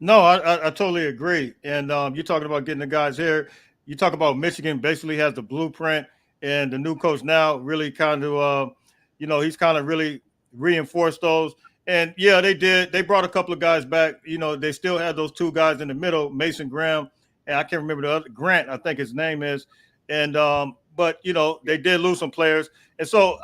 No, I totally agree. And you're talking about getting the guys here. You talk about Michigan basically has the blueprint, and the new coach now really kind of, you know, he's kind of really reinforced those. And yeah, they did. They brought a couple of guys back. You know, they still had those 2 guys in the middle, Mason Graham, and I can't remember the other, Grant, I think his name is. And but you know, they did lose some players, and so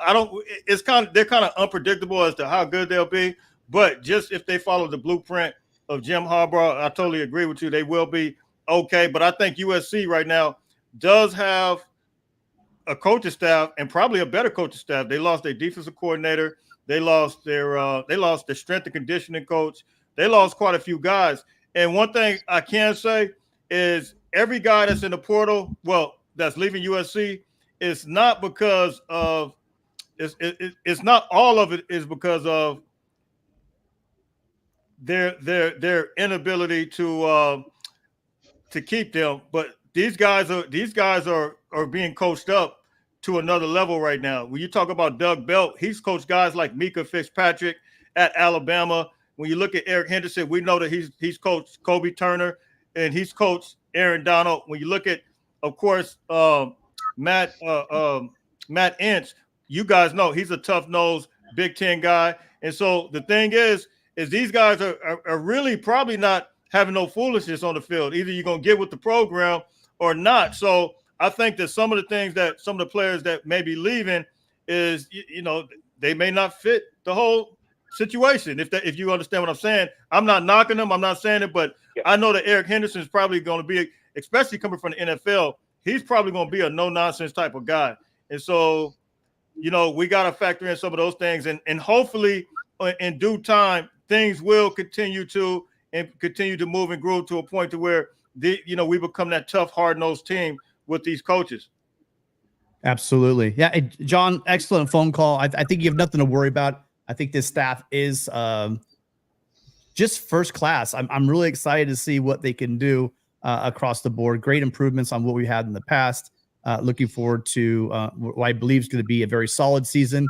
they're kind of unpredictable as to how good they'll be. But just if they follow the blueprint of Jim Harbaugh, I totally agree with you. They will be okay. But I think USC right now does have a coaching staff, and probably a better coaching staff. They lost their defensive coordinator. They lost their strength and conditioning coach. They lost quite a few guys. And one thing I can say is every guy that's in the portal, well, that's leaving USC, it's not because of it's not all of it is because of their inability to keep them, but these guys are being coached up to another level right now. When you talk about Doug Belt, he's coached guys like Mika Fitzpatrick at Alabama. When you look at Eric Henderson, we know that he's coached Kobe Turner, and he's coached Aaron Donald. When you look at, of course, Matt Ince, you guys know he's a tough-nosed Big Ten guy. And so the thing is these guys are really probably not having no foolishness on the field. Either you're going to get with the program or not. So I think that some of the things that some of the players that may be leaving is, they may not fit the whole situation. If you understand what I'm saying, I'm not knocking them. I'm not saying it, but I know that Eric Henderson is probably going to be, especially coming from the NFL, he's probably going to be a no-nonsense type of guy. And so, we got to factor in some of those things. And hopefully in due time, things will continue to move and grow to a point to where, we become that tough, hard-nosed team with these coaches. Absolutely. Yeah, John, excellent phone call. I think you have nothing to worry about. I think this staff is just first class. I'm really excited to see what they can do across the board. Great improvements on what we had in the past. Looking forward to what I believe is going to be a very solid season.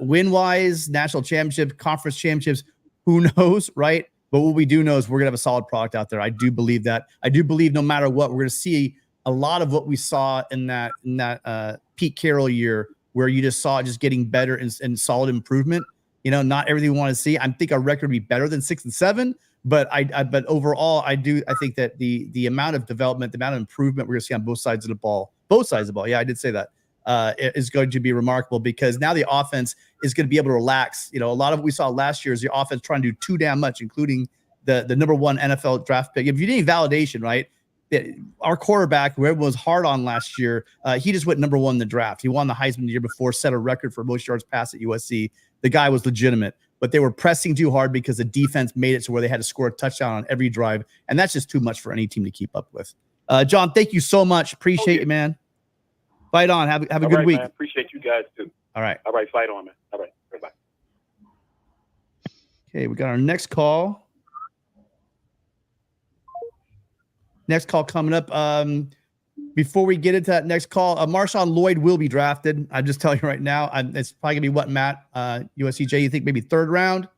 Win-wise, national championship, conference championships, who knows, right? But what we do know is we're going to have a solid product out there. I do believe that. I do believe no matter what, we're going to see a lot of what we saw in that Pete Carroll year, where you just saw it just getting better and solid improvement. Not everything we want to see. I think our record would be better than 6 and 7, but but overall, I think that the amount of development, the amount of improvement we're going to see on both sides of the ball. Yeah, I did say that. Is going to be remarkable, because now the offense is going to be able to relax. A lot of what we saw last year is the offense trying to do too damn much, including the number 1 NFL draft pick. If you need validation, right? Our quarterback, who everyone was hard on last year, he just went number 1 in the draft. He won the Heisman the year before, set a record for most yards passed at USC. The guy was legitimate, but they were pressing too hard because the defense made it to where they had to score a touchdown on every drive, and that's just too much for any team to keep up with. John, thank you so much. Appreciate you, man. Fight on. Have a good week. Man. Appreciate you guys too. All right. Fight on, man. All right. Bye. Okay, we got our next call. Next call coming up. Before we get into that next call, Marshawn Lloyd will be drafted. I'm just telling you right now. It's probably gonna be what, Matt? USCJ, you think maybe 3rd round,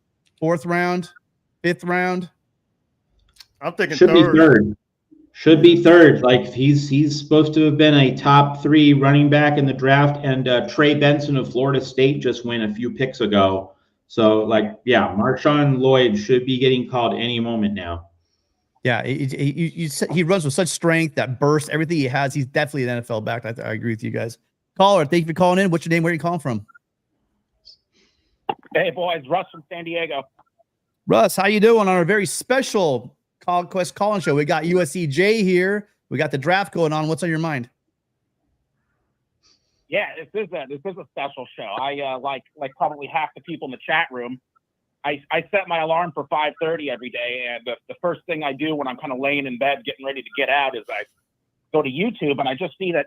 4th round, 5th round? I'm thinking Should third. be third. Should be third. Like he's supposed to have been a top 3 running back in the draft, and Trey Benson of Florida State just went a few picks ago. So Marshawn Lloyd should be getting called any moment now. Yeah, he runs with such strength, that burst, everything he has. He's definitely an NFL back. I agree with you guys. Caller, thank you for calling in. What's your name? Where are you calling from? Hey, boys. Russ from San Diego. Russ, how you doing on our very special Conquest call-in show? We got USCJ here. We got the draft going on. What's on your mind? Yeah, this is a special show. I like probably half the people in the chat room. I set my alarm for 5:30 every day, and the first thing I do when I'm kind of laying in bed getting ready to get out is I go to YouTube, and I just see that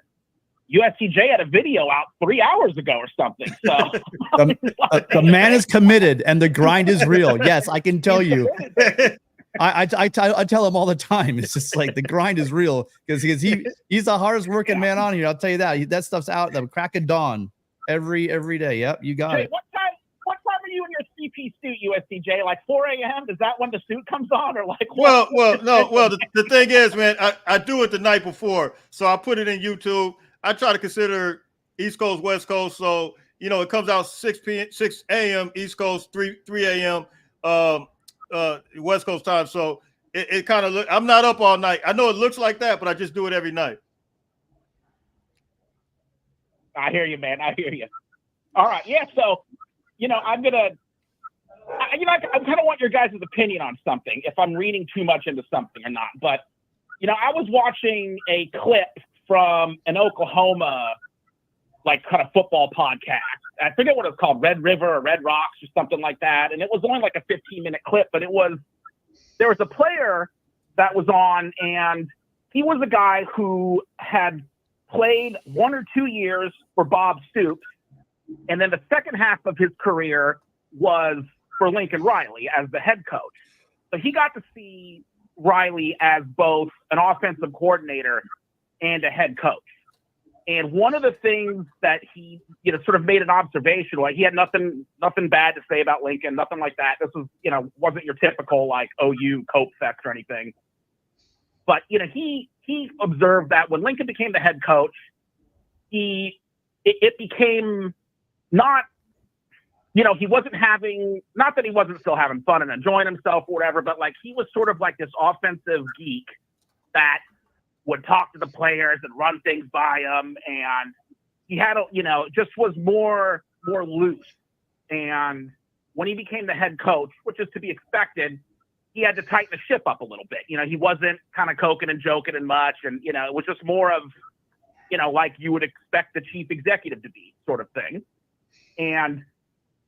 USCJ had a video out 3 hours ago or something. So the man is committed, and the grind is real. Yes, I can tell you. I tell him all the time. It's just like the grind is real, because he's the hardest working man on here. I'll tell you that. That stuff's out at the crack of dawn every day. Yep, you got it. What time are you in your CP suit, USCJ? Like 4 a.m.? Is that when the suit comes on, or like? Well, the thing is, man, I do it the night before, so I put it in YouTube. I try to consider East Coast, West Coast, so it comes out 6 a.m. East Coast, 3 a.m. West Coast time. So it kind of I'm not up all night. I know it looks like that, but I just do it every night. I hear you, man. I hear you. All right, yeah. So. I'm gonna. I kind of want your guys' opinion on something, if I'm reading too much into something or not. But, I was watching a clip from an Oklahoma, kind of football podcast. I forget what it's called, Red River or Red Rocks or something like that. And it was only like a 15-minute clip, but there was a player that was on, and he was a guy who had played 1 or 2 years for Bob Stoops. And then the second half of his career was for Lincoln Riley as the head coach. So he got to see Riley as both an offensive coordinator and a head coach. And one of the things that he, sort of made an observation, like he had nothing bad to say about Lincoln, nothing like that. This was, wasn't your typical OU Cope fest or anything. But, he observed that when Lincoln became the head coach, it became not, he wasn't having, not that he wasn't still having fun and enjoying himself or whatever, but like he was sort of like this offensive geek that would talk to the players and run things by them. And he had, just was more loose. And when he became the head coach, which is to be expected, he had to tighten the ship up a little bit. He wasn't kind of coking and joking and much. And, it was just more of, like you would expect the chief executive to be sort of thing. And,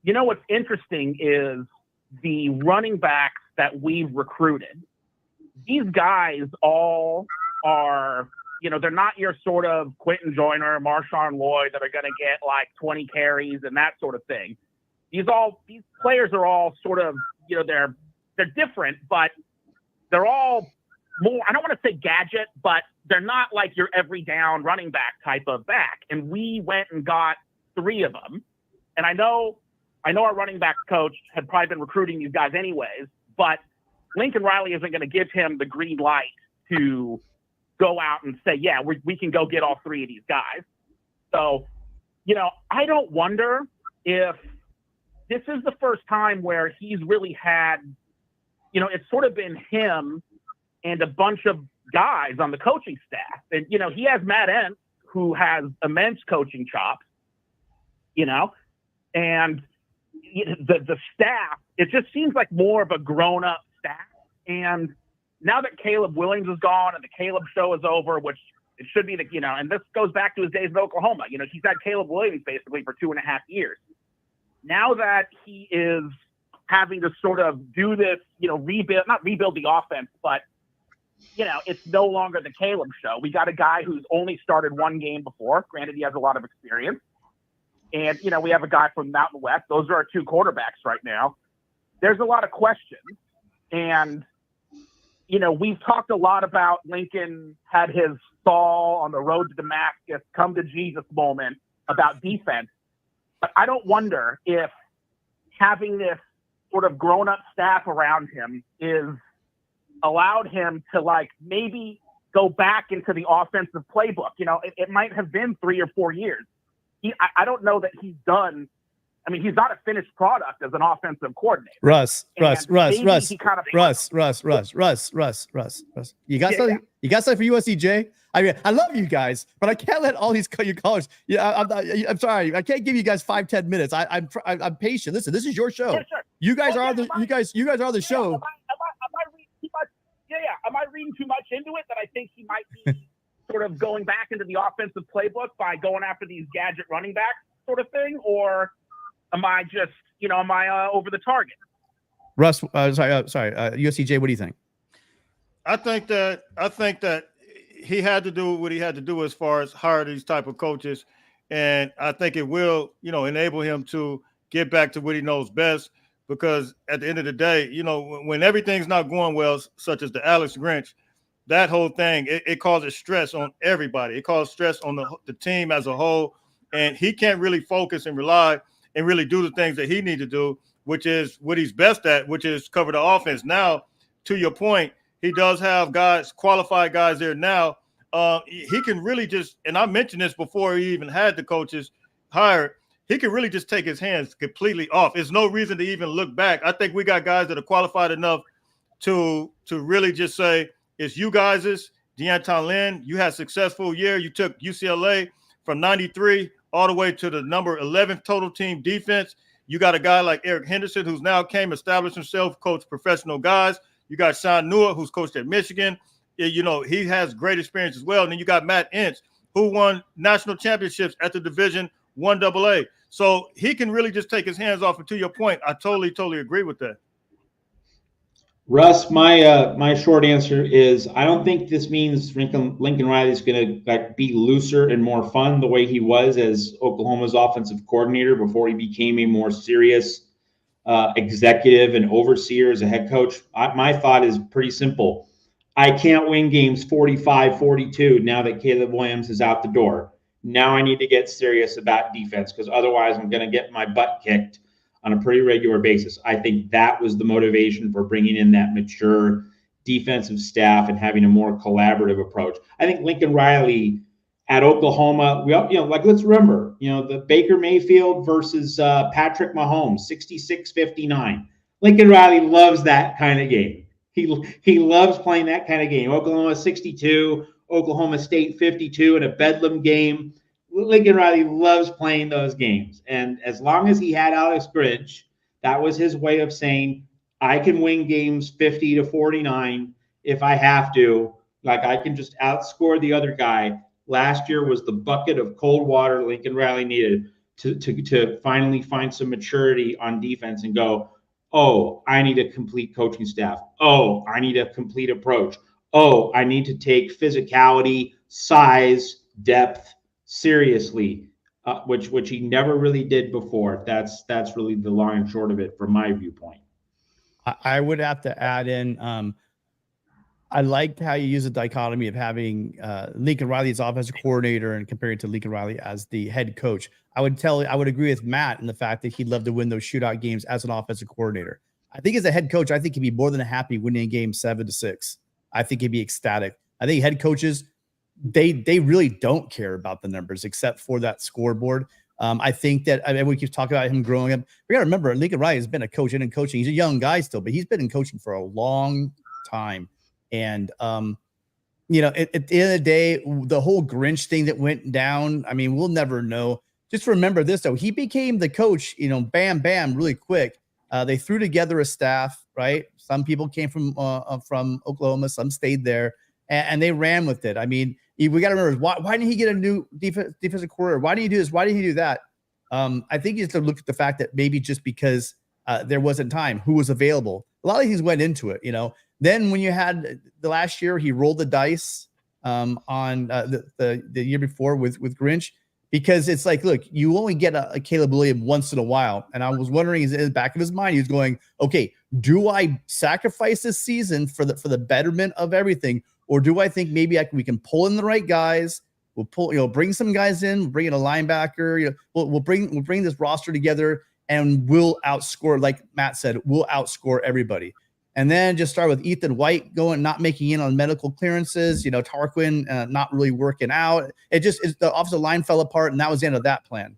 what's interesting is the running backs that we've recruited. These guys all are, they're not your sort of Quentin Joyner, Marshawn Lloyd that are going to get like 20 carries and that sort of thing. These players are all sort of, they're different, but they're all more, I don't want to say gadget, but they're not like your every down running back type of back. And we went and got 3 of them. And I know our running back coach had probably been recruiting these guys anyways, but Lincoln Riley isn't going to give him the green light to go out and say, yeah, we can go get all 3 of these guys. So, I don't wonder if this is the first time where he's really had, it's sort of been him and a bunch of guys on the coaching staff. And, he has Matt Entz, who has immense coaching chops, and the staff, it just seems like more of a grown-up staff. And now that Caleb Williams is gone and the Caleb show is over, which it should be and this goes back to his days in Oklahoma. He's had Caleb Williams basically for 2.5 years. Now that he is having to sort of do this, not rebuild the offense, but, it's no longer the Caleb show. We got a guy who's only started 1 game before. Granted, he has a lot of experience. And, we have a guy from Mountain West. Those are our 2 quarterbacks right now. There's a lot of questions. And, we've talked a lot about Lincoln had his Saul on the road to Damascus, come to Jesus moment about defense. But I don't wonder if having this sort of grown-up staff around him is allowed him to, like, maybe go back into the offensive playbook. It might have been 3 or 4 years. I don't know that he's done. I mean, he's not a finished product as an offensive coordinator. Russ. You got something? Yeah. You got something for USC, Jay? I mean, I love you guys, but I can't let all these your callers. Yeah, I'm sorry. I can't give you guys 5-10 minutes. I'm patient. Listen, this is your show. Yeah, sure. You guys are the show. Am I reading too much into it that I think he might be sort of going back into the offensive playbook by going after these gadget running backs sort of thing? Or am I just, over the target? Russ, USCJ, what do you think? I think that he had to do what he had to do as far as hire these type of coaches. And I think it will, enable him to get back to what he knows best. Because at the end of the day, when everything's not going well, such as the Alex Grinch, that whole thing, it causes stress on everybody. It causes stress on the team as a whole. And he can't really focus and rely and really do the things that he needs to do, which is what he's best at, which is cover the offense. Now, to your point, he does have qualified guys there now. He can really just, and I mentioned this before he even had the coaches hired, he can really just take his hands completely off. There's no reason to even look back. I think we got guys that are qualified enough to really just say, it's you guys'. Deanton Lynn, you had a successful year. You took UCLA from 93 all the way to the number 11 total team defense. You got a guy like Eric Henderson, who's now established himself, coached professional guys. You got Sean Newell, who's coached at Michigan. He has great experience as well. And then you got Matt Entz, who won national championships at the Division I AA. So he can really just take his hands off. And to your point, I totally agree with that. Russ, my short answer is I don't think this means Lincoln Riley is going to be looser and more fun the way he was as Oklahoma's offensive coordinator before he became a more serious executive and overseer as a head coach. My thought is pretty simple. I can't win games 45-42 now that Caleb Williams is out the door. Now I need to get serious about defense because otherwise I'm going to get my butt kicked on a pretty regular basis. I think that was the motivation for bringing in that mature defensive staff and having a more collaborative approach. I think Lincoln Riley at Oklahoma. Like, let's remember, the Baker Mayfield versus Patrick Mahomes, 66-59. Lincoln Riley loves that kind of game. He loves playing that kind of game. Oklahoma 62, Oklahoma State 52 in a Bedlam game. Lincoln Riley loves playing those games. And as long as he had Alex Grinch, that was his way of saying, I can win games 50-49 if I have to. Like, I can just outscore the other guy. Last year was the bucket of cold water Lincoln Riley needed to finally find some maturity on defense and go, oh, I need a complete coaching staff. Oh, I need a complete approach. Oh, I need to take physicality, size, depth seriously, which he never really did before. That's really the long and short of it from my viewpoint. I would have to add in, I liked how you use the dichotomy of having Lincoln Riley as offensive coordinator and comparing to Lincoln Riley as the head coach. I would agree with Matt in the fact that he'd love to win those shootout games as an offensive coordinator. I think as a head coach, I think he'd be more than happy winning a game 7-6. I think he'd be ecstatic. I think head coaches, they really don't care about the numbers except for that scoreboard. I think that we keep talking about him growing up. We got to remember, Lincoln Riley has been a coach and in coaching. He's a young guy still, but he's been in coaching for a long time. And, at the end of the day, the whole Grinch thing that went down, I mean, we'll never know. Just remember this, though. He became the coach, bam, really quick. They threw together a staff, right? Some people came from Oklahoma. Some stayed there, and they ran with it. I mean, we got to remember, why didn't he get a new defensive coordinator? Why didn't he do this? Why didn't he do that? I think you have to look at the fact that maybe just because there wasn't time, who was available. A lot of things went into it, Then when you had the last year, he rolled the dice on the year before with Grinch, because it's like, look, you only get a Caleb Williams once in a while. And I was wondering, in the back of his mind, he was going, okay, do I sacrifice this season for the betterment of everything? Or do I think maybe we can pull in the right guys? We'll pull, bring some guys in, bring in a linebacker, we'll bring this roster together and we'll outscore, like Matt said, we'll outscore everybody. And then just start with Ethan White not making in on medical clearances, Tarquin not really working out. The offensive line fell apart, and that was the end of that plan.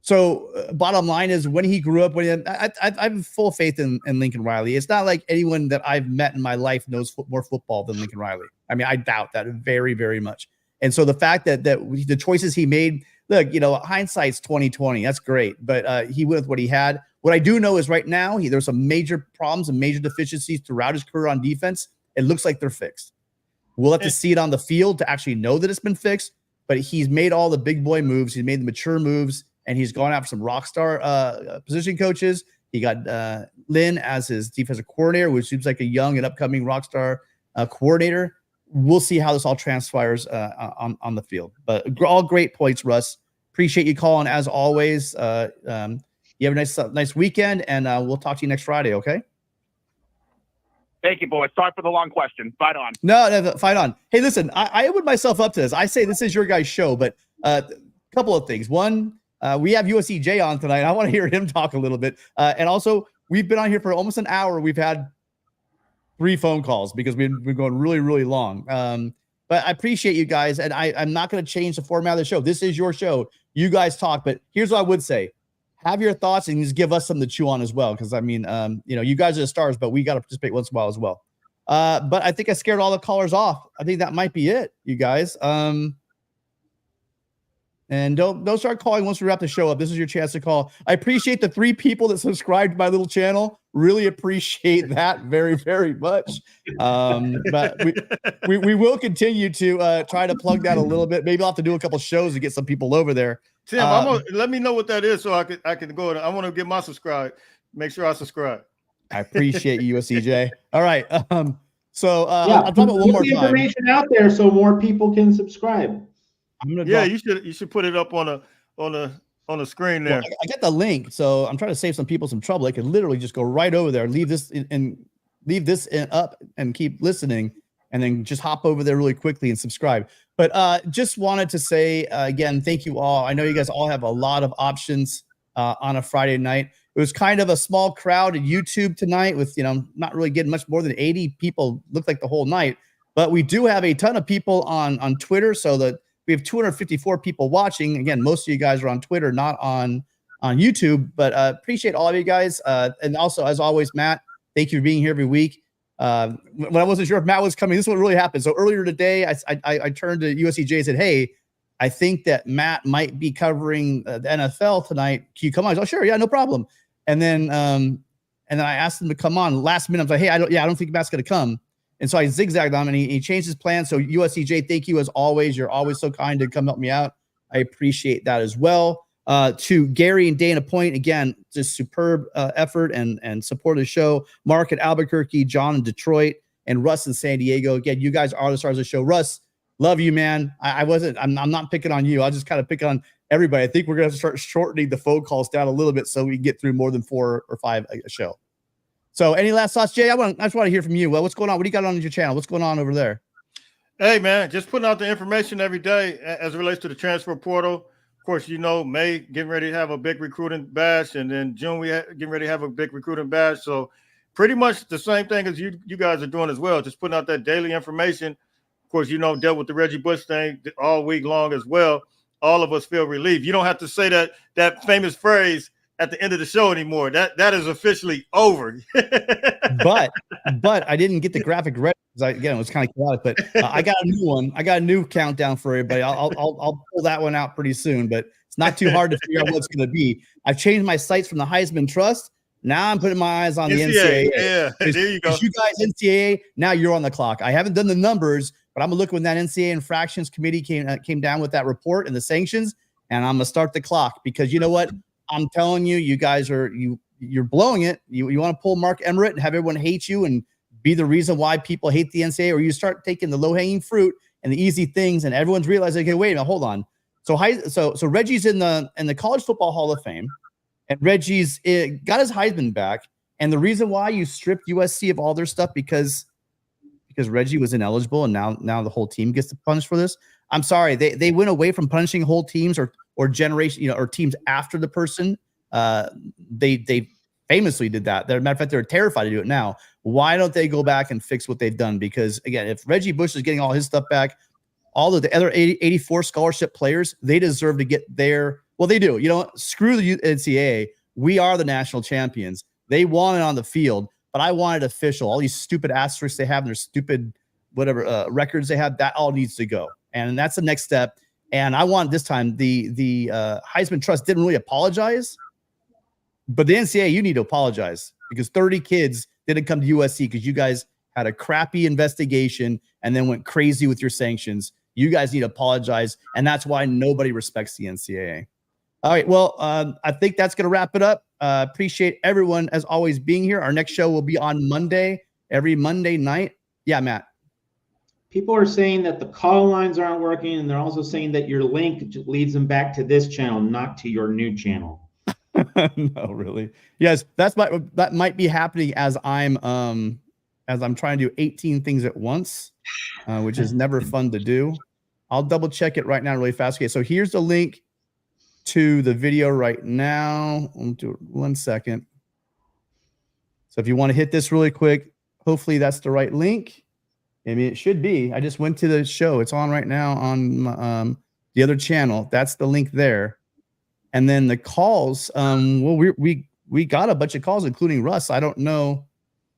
So bottom line is, when he grew up, I have full faith in Lincoln Riley. It's not like anyone that I've met in my life knows more football than Lincoln Riley. I mean, I doubt that very, very much. And so the fact that the choices he made, look, hindsight's 20/20. That's great, but he went with what he had. What I do know is right now, there's some major problems and major deficiencies throughout his career on defense. It looks like they're fixed. We'll have to see it on the field to actually know that it's been fixed, but he's made all the big boy moves. He's made the mature moves, and he's gone after some rock star position coaches. He got Lynn as his defensive coordinator, which seems like a young and upcoming rock star coordinator. We'll see how this all transpires on the field. But all great points, Russ. Appreciate you calling as always. You have a nice weekend, and we'll talk to you next Friday, okay? Thank you, boys. Sorry for the long question. Fight on. No, fight on. Hey, listen, I opened myself up to this. I say this is your guys' show, but a couple of things. One, we have USC Jay on tonight. I want to hear him talk a little bit. And also, we've been on here for almost an hour. We've had 3 phone calls because we've been going really, really long. But I appreciate you guys, and I'm not going to change the format of the show. This is your show. You guys talk, but here's what I would say. Have your thoughts and just give us something to chew on as well. Because, I mean, you guys are the stars, but we got to participate once in a while as well. But I think I scared all the callers off. I think that might be it, you guys. And don't start calling once we wrap the show up. This is your chance to call. I appreciate the 3 people that subscribed to my little channel. Really appreciate that very, very much. But we will continue to try to plug that a little bit. Maybe I'll have to do a couple shows to get some people over there. Tim, let me know what that is so I can go. I want to get my subscribe. Make sure I subscribe. I appreciate you, USCJ. All right. So I'll talk about one more time. Information out there so more people can subscribe. You should put it up on the screen there. Well, I got the link, so I'm trying to save some people some trouble. I could literally just go right over there, leave this up, and keep listening, and then just hop over there really quickly and subscribe. But just wanted to say again, thank you all. I know you guys all have a lot of options on a Friday night. It was kind of a small crowd at YouTube tonight with not really getting much more than 80 people. Looked like the whole night, but we do have a ton of people on Twitter, so that we have 254 people watching. Again, most of you guys are on Twitter, not on YouTube, but appreciate all of you guys. And also, as always, Matt, thank you for being here every week. When I wasn't sure if Matt was coming, this is what really happened. So earlier today, I turned to USCJ and said, hey, I think that Matt might be covering the NFL tonight. Can you come on? I said, oh, sure. Yeah, no problem. And then I asked him to come on last minute. I was like, hey, I don't think Matt's going to come. And so I zigzagged on him, and he changed his plan. So USCJ, thank you as always. You're always so kind to come help me out. I appreciate that as well. To Gary and Dana Point, again, just superb effort and support of the show. Mark at Albuquerque, John in Detroit, and Russ in San Diego. Again, you guys are the stars of the show. Russ, love you, man. I'm not picking on you. I'll just kind of pick on everybody. I think we're going to start shortening the phone calls down a little bit so we can get through more than 4 or 5 a show. So any last thoughts, Jay? I just want to hear from you. Well, what's going on? What do you got on your channel? What's going on over there? Hey, man, just putting out the information every day as it relates to the transfer portal. Of course, you know, May getting ready to have a big recruiting bash, and then June we getting ready to have a big recruiting bash. So pretty much the same thing as you guys are doing as well, just putting out that daily information. Of course, you know, dealt with the Reggie Bush thing all week long as well. All of us feel relieved. You don't have to say that famous phrase at the end of the show anymore. That is officially over. but I didn't get the graphic ready because again, it was kind of chaotic. But I got a new one. I got a new countdown for everybody. I'll pull that one out pretty soon. But it's not too hard to figure out what it's going to be. I've changed my sights from the Heisman Trust. Now I'm putting my eyes on the NCAA. Yeah, there you go. You guys, NCAA, now you're on the clock. I haven't done the numbers, but I'm looking when that NCAA infractions committee came down with that report and the sanctions, and I'm gonna start the clock because you know what? I'm telling you, you guys you're blowing it. You want to pull Mark Emmert and have everyone hate you and be the reason why people hate the NCAA, or you start taking the low-hanging fruit and the easy things, and everyone's realizing, okay, wait a minute, hold on. So Reggie's in the College Football Hall of Fame, and Reggie's got his Heisman back. And the reason why you stripped USC of all their stuff because Reggie was ineligible, and now the whole team gets to punish for this. I'm sorry, they went away from punishing whole teams or generation, or teams after the person. They famously did that. As a matter of fact, they're terrified to do it now. Why don't they go back and fix what they've done? Because again, if Reggie Bush is getting all his stuff back, all of the other 84 scholarship players, they deserve to get their. Well, they do. You know, screw the NCAA. We are the national champions. They want it on the field, but I want it official. All these stupid asterisks they have, and their stupid whatever records they have, that all needs to go. And that's the next step. And I want this time the Heisman Trust didn't really apologize, but the NCAA, you need to apologize because 30 kids didn't come to USC because you guys had a crappy investigation and then went crazy with your sanctions. You guys need to apologize, and that's why nobody respects the NCAA. All right, well, I think that's going to wrap it up. Appreciate everyone, as always, being here. Our next show will be on Monday, every Monday night. Yeah, Matt. People are saying that the call lines aren't working, and they're also saying that your link leads them back to this channel, not to your new channel. No, really. Yes, that might be happening as I'm trying to do 18 things at once, which is never fun to do. I'll double check it right now really fast. Okay, so here's the link to the video right now. I'll do it 1 second. So if you want to hit this really quick, hopefully that's the right link. I mean, it should be. I just went to the show. It's on right now on the other channel. That's the link there. And then the calls. Well, we got a bunch of calls, including Russ. I don't know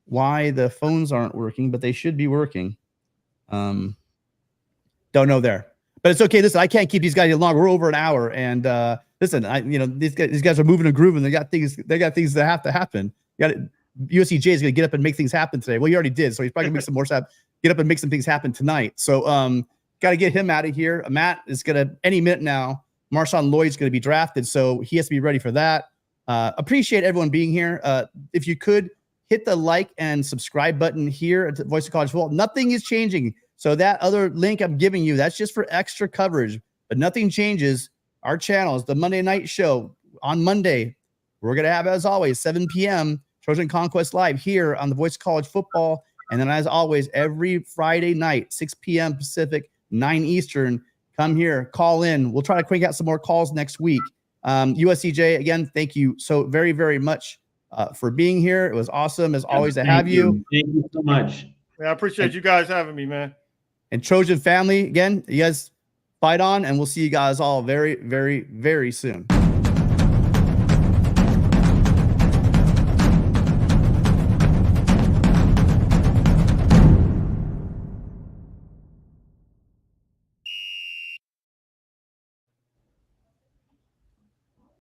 why the phones aren't working, but they should be working. Don't know there. But it's okay. Listen, I can't keep these guys any longer. We're over an hour, and listen, these guys are moving and grooving. They got things that have to happen. USCJ is going to get up and make things happen today. Well, he already did, so he's probably going to make some more stuff. Get up and make some things happen tonight. So, got to get him out of here. Matt is going to any minute now. Marshawn Lloyd's going to be drafted, so he has to be ready for that. Appreciate everyone being here. If you could hit the like and subscribe button here at the Voice of College Football. Nothing is changing. So that other link I'm giving you, that's just for extra coverage, but nothing changes. Our channel is the Monday night show on Monday. We're going to have, as always, 7 p.m. Trojan Conquest Live here on the Voice of College Football. And then, as always, every Friday night, 6 p.m. Pacific, 9 Eastern, come here, call in. We'll try to crank out some more calls next week. USCJ, again, thank you so very, very much for being here. It was awesome, as always, to have you. Thank you so much. Yeah, I appreciate you guys having me, man. And Trojan family, again, you guys fight on, and we'll see you guys all very, very, very soon.